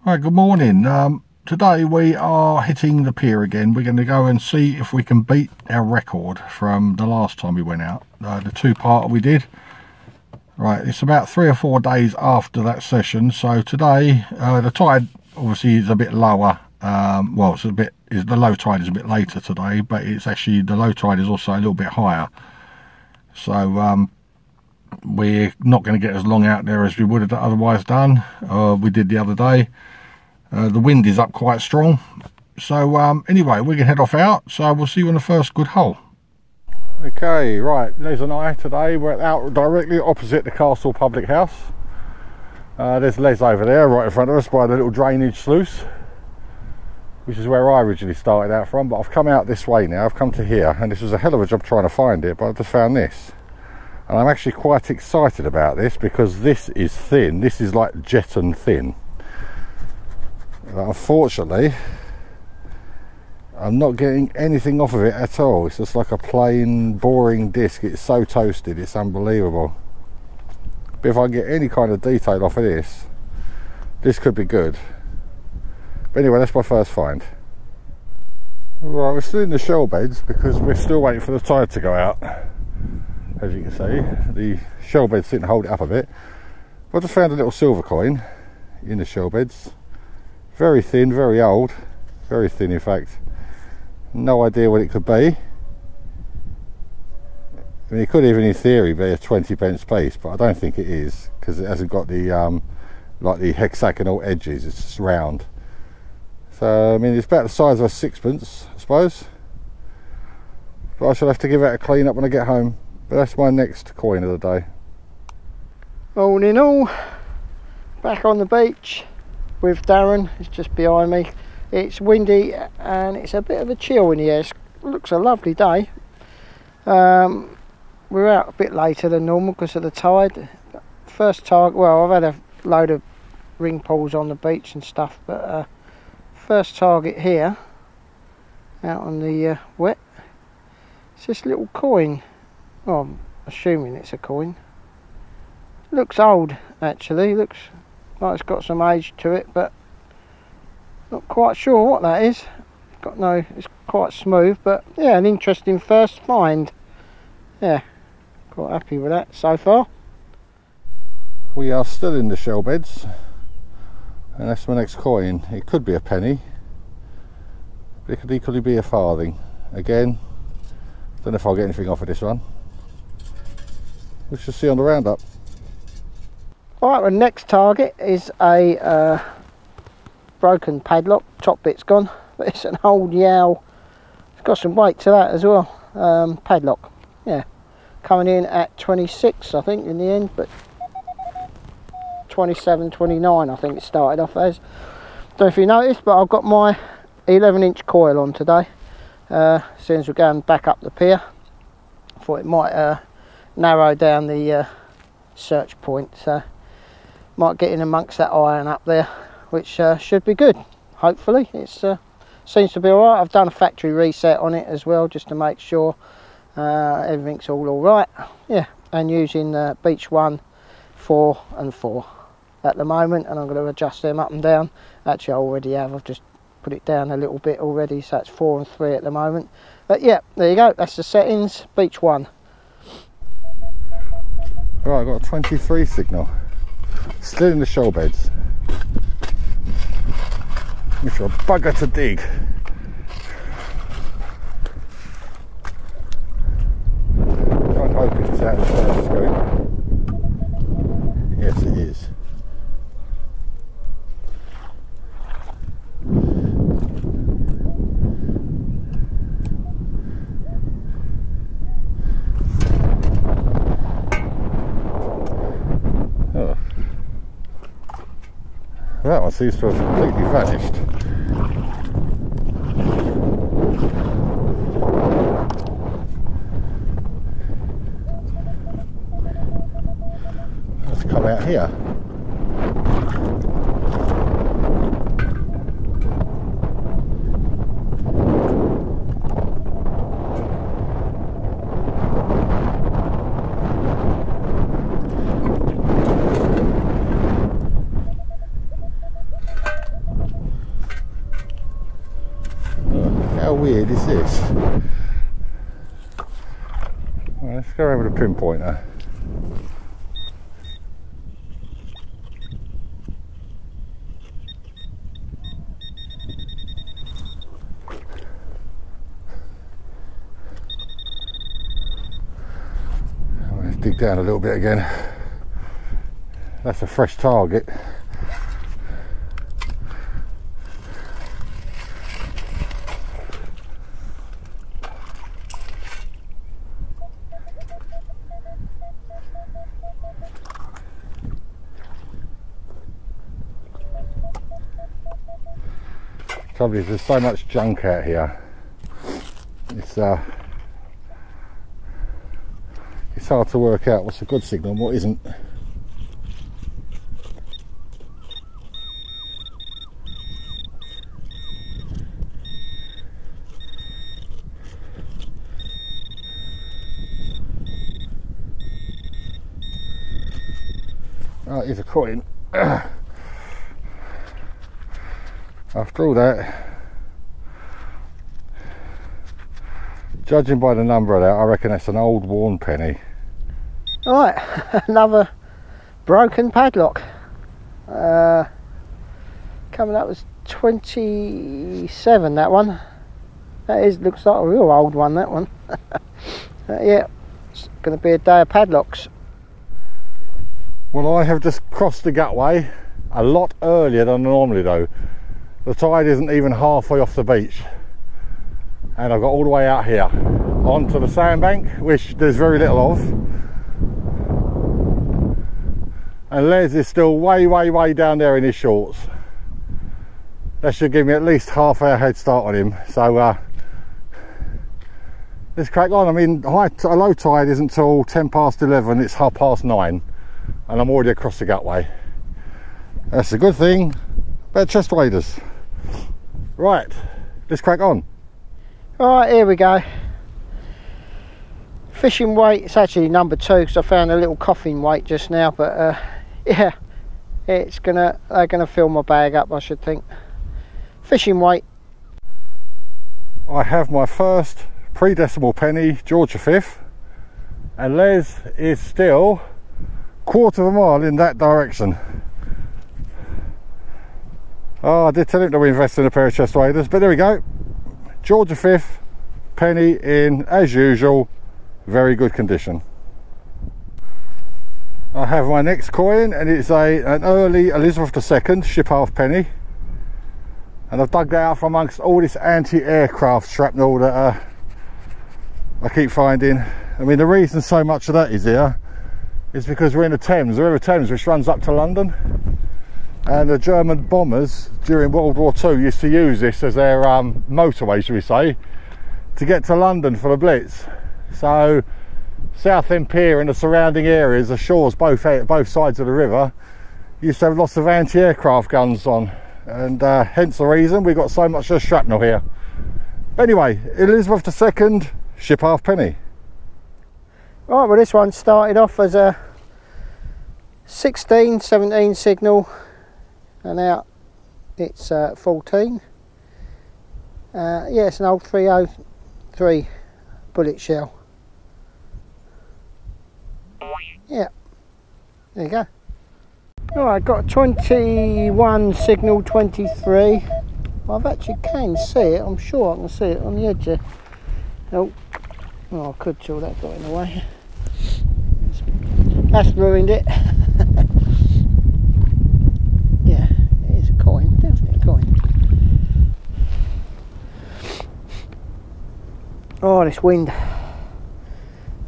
Hi, good morning. Today we are hitting the pier again. We're going to go and see if we can beat our record from the last time we went out. The two-parter we did. Right, it's about 3 or 4 days after that session. So today, the tide obviously is a bit lower. Well, the low tide is a bit later today, but it's actually, the low tide is also a little bit higher. So we're not going to get as long out there as we would have otherwise done. We did the other day. The wind is up quite strong. So anyway, we can head off out. So we'll see you on the first good hole. Okay, right, Les and I today, we're out directly opposite the Castle Public House. There's Les over there right in front of us by the little drainage sluice, which is where I originally started out from, but I've come out this way now. I've come to here, and this was a hell of a job trying to find it, but I just found this. And I'm actually quite excited about this because this is thin. This is like Jetton thin. But unfortunately, I'm not getting anything off of it at all. It's just like a plain, boring disc. It's so toasted, it's unbelievable. But if I get any kind of detail off of this could be good. But anyway, that's my first find. Right, we're still in the shell beds because we're still waiting for the tide to go out. As you can see, the shell beds didn't hold it up a bit. But I just found a little silver coin in the shell beds. Very thin, very old. Very thin, in fact. No idea what it could be. I mean, it could even in theory be a 20p piece, but I don't think it is because it hasn't got the like the hexagonal edges. It's just round. So I mean, it's about the size of a sixpence, I suppose. But I shall have to give it a clean up when I get home. But that's my next coin of the day. All in all, back on the beach with Darren. It's just behind me. It's windy and it's a bit of a chill in the air. It looks a lovely day. We're out a bit later than normal because of the tide. First target, well, I've had a load of ring pulls on the beach and stuff, but first target here out on the wet. It's this little coin. Well, I'm assuming it's a coin. Looks old actually. Looks like it's got some age to it, but not quite sure what that is. It's quite smooth, but yeah, an interesting first find. Yeah, quite happy with that so far. We are still in the shell beds, and that's my next coin. It could be a penny, but it could equally be a farthing. Again, don't know if I'll get anything off of this one. We shall see on the roundup. Alright, the next target is a broken padlock. Top bit's gone, but it's an old yow. It's got some weight to that as well. Padlock, yeah, coming in at 26 I think in the end, but 27, 29 I think it started off as. Don't know if you noticed, but I've got my 11-inch coil on today. Since we're going back up the pier, I thought it might narrow down the search point, so might get in amongst that iron up there, which should be good. Hopefully it seems to be all right. I've done a factory reset on it as well, just to make sure everything's all right. Yeah, and using Beach 1, 4 and 4 at the moment, and I'm going to adjust them up and down. Actually I already have, I've just put it down a little bit already, so it's 4 and 3 at the moment. But yeah, there you go, that's the settings. Beach 1. Right, I've got a 23 signal. Still in the shell beds. Which are a bugger to dig. I'm hoping it's out of the scope. Yes, it is. That one seems to have completely vanished. Let's come out here. weird is this? Well, let's go over the pinpointer. Let's dig down a little bit again. That's a fresh target. Trouble is, there's so much junk out here. It's hard to work out what's a good signal and what isn't. Oh, here's a coin. After all that, judging by the number of that, I reckon that's an old worn penny. Right, another broken padlock. Coming up was 27, that one. That looks like a real old one, that one. Yeah, it's going to be a day of padlocks. Well, I have just crossed the gutway a lot earlier than normally though. The tide isn't even halfway off the beach. And I've got all the way out here onto the sandbank, which there's very little of. And Les is still way down there in his shorts. That should give me at least half hour head start on him. So let's crack on. I mean, low tide isn't till 10 past 11, it's 9:30, and I'm already across the gutway. That's a good thing about chest waders. Right, let's crack on. Right, here we go. Fishing weight, it's actually number 2 because I found a little coffin weight just now, but yeah, they're gonna fill my bag up, I should think. Fishing weight. I have my first pre-decimal penny, George V, and Les is still 1/4 of a mile in that direction. Oh, I did tell him to invest in a pair of chest waders, but there we go. George V, penny in, as usual, very good condition. I have my next coin, and it's an early Elizabeth II ship halfpenny, and I've dug that out from amongst all this anti-aircraft shrapnel that I keep finding. I mean, the reason so much of that is here is because we're in the Thames, the River Thames, which runs up to London. And the German bombers during World War II used to use this as their motorway, shall we say, to get to London for the Blitz. So Southend Pier and the surrounding areas, the shores both sides of the river, used to have lots of anti-aircraft guns on, and hence the reason we got so much shrapnel here. Anyway, Elizabeth II ship halfpenny. Right, well, this one started off as a 16-17 signal, and now it's 14. Yeah, it's an old 303 bullet shell. Yeah, there you go. Alright, got 21 signal 23. I've actually can see it, I'm sure I can see it on the edge there. Oh, I could till that got in the way. That's ruined it. Yeah, it is a coin, definitely a coin. Oh, this wind.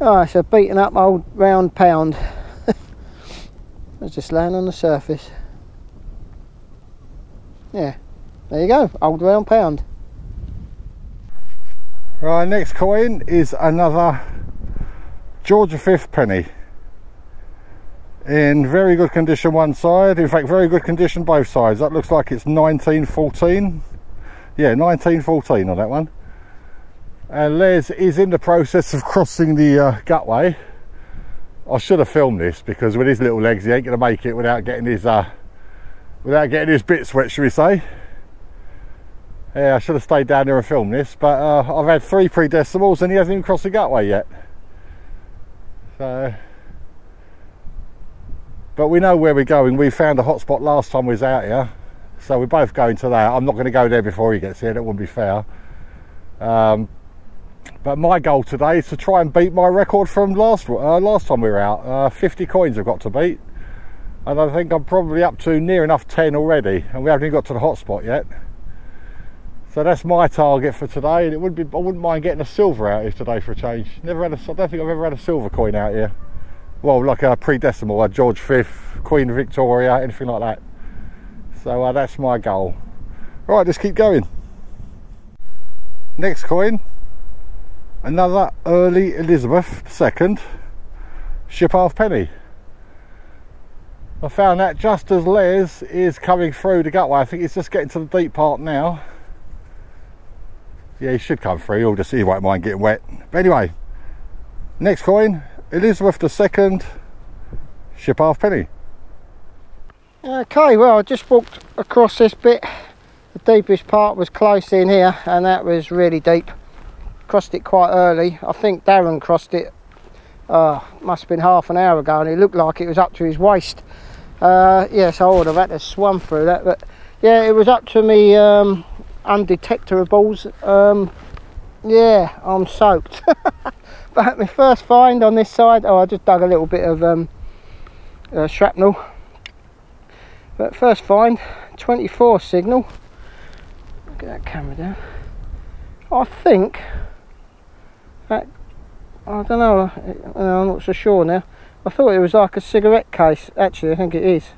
Oh, it's a beaten up old round pound. It's just laying on the surface. Yeah, there you go, old round pound. Right, next coin is another George V penny. In very good condition one side, in fact very good condition both sides. That looks like it's 1914. Yeah, 1914 on that one. And Les is in the process of crossing the gutway. I should have filmed this because with his little legs he ain't going to make it without getting his bits wet, shall we say. Yeah, I should have stayed down there and filmed this, but I've had 3 pre-decimals and he hasn't even crossed the gutway yet. So, but we know where we're going. We found a hotspot last time we was out here, so we're both going to that. I'm not going to go there before he gets here, that wouldn't be fair. But my goal today is to try and beat my record from last time we were out. 50 coins I've got to beat, and I think I'm probably up to near enough 10 already, and we haven't even got to the hotspot yet. So that's my target for today, and I wouldn't mind getting a silver out here today for a change. I don't think I've ever had a silver coin out here. Well, like a pre-decimal, a George V, Queen Victoria, anything like that. So that's my goal. Right, let's keep going. Next coin, another early Elizabeth II ship halfpenny. I found that just as Les is coming through the gutway. I think he's just getting to the deep part now. Yeah, he should come through. He won't mind getting wet. But anyway, next coin, Elizabeth II ship halfpenny. Okay, well, I just walked across this bit. The deepest part was close in here, and that was really deep. Crossed it quite early. I think Darren crossed it must have been half an hour ago, and it looked like it was up to his waist. Yeah, so I would have had to swim through that, but yeah, it was up to me undetectables. Yeah, I'm soaked. But my first find on this side, I just dug a little bit of shrapnel. But first find, 24 signal. Get that camera down. I think that, I don't know, I'm not so sure now. I thought it was like a cigarette case. Actually, I think it is.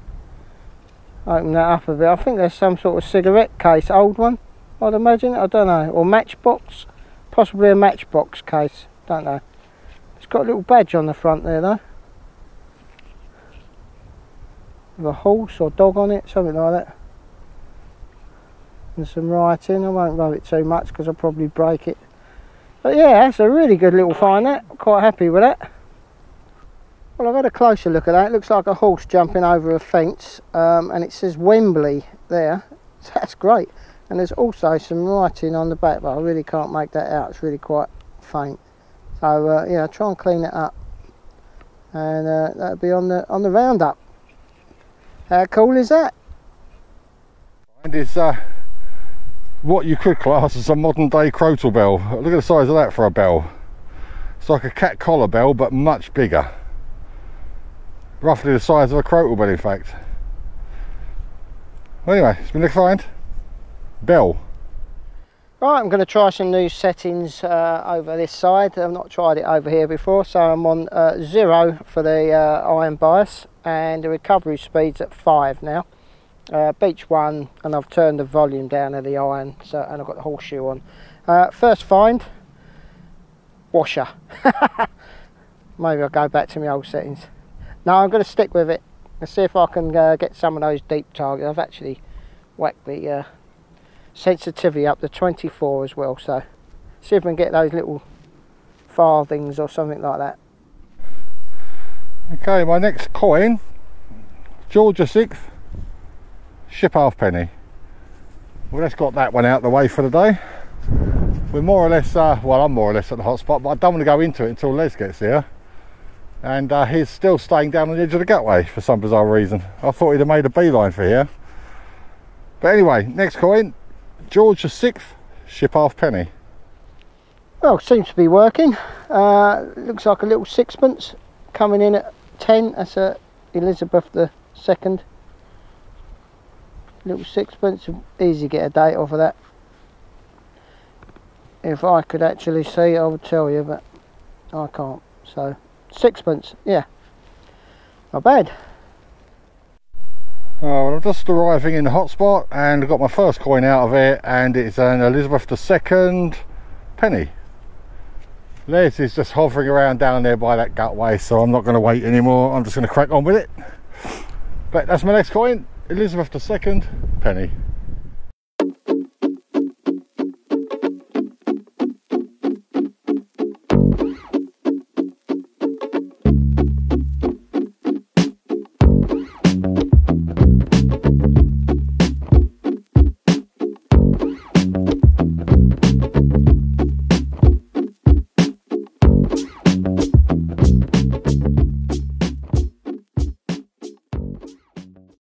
Open that up a bit. I think there's some sort of cigarette case, old one, I'd imagine. I don't know. Or matchbox. Possibly a matchbox case. Don't know. It's got a little badge on the front there though. With a horse or dog on it, something like that. And some writing. I won't rub it too much because I'll probably break it. But yeah, that's a really good little find that. I'm quite happy with that. Well, I've had a closer look at that. It looks like a horse jumping over a fence, and it says Wembley there. So that's great. And there's also some writing on the back, but I really can't make that out. It's really quite faint. So yeah, I'll try and clean it up, and that'll be on the roundup. How cool is that? And it's what you could class as a modern day crotal bell. Look at the size of that for a bell. It's like a cat collar bell, but much bigger. Roughly the size of a crotal bell, in fact. Well, anyway, it's been a find. Bell. Right, I'm going to try some new settings over this side. I've not tried it over here before, so I'm on 0 for the iron bias, and the recovery speed's at 5 now. Beach 1, and I've turned the volume down of the iron, so, and I've got the horseshoe on. First find, washer. Maybe I'll go back to my old settings. No, I'm going to stick with it. Let's see if I can get some of those deep targets. I've actually whacked the sensitivity up to 24 as well, so see if we can get those little farthings or something like that. Okay, my next coin, George VI ship halfpenny. Well, let's got that one out of the way for the day. We're more or less, well, I'm more or less at the hotspot, but I don't want to go into it until Les gets here. And he's still staying down on the edge of the gutway for some bizarre reason. I thought he'd have made a beeline for here. But anyway, next coin, George VI ship halfpenny. Well, seems to be working. Looks like a little sixpence coming in at 10. That's a Elizabeth II. Little sixpence, easy to get a date off of that. If I could actually see, I would tell you, but I can't. So sixpence, yeah, not bad. Well, I'm just arriving in the hotspot and got my first coin out of it, and it's an Elizabeth II penny. Les is just hovering around down there by that gutway, so I'm not going to wait anymore. I'm just going to crack on with it. But that's my next coin, Elizabeth II penny.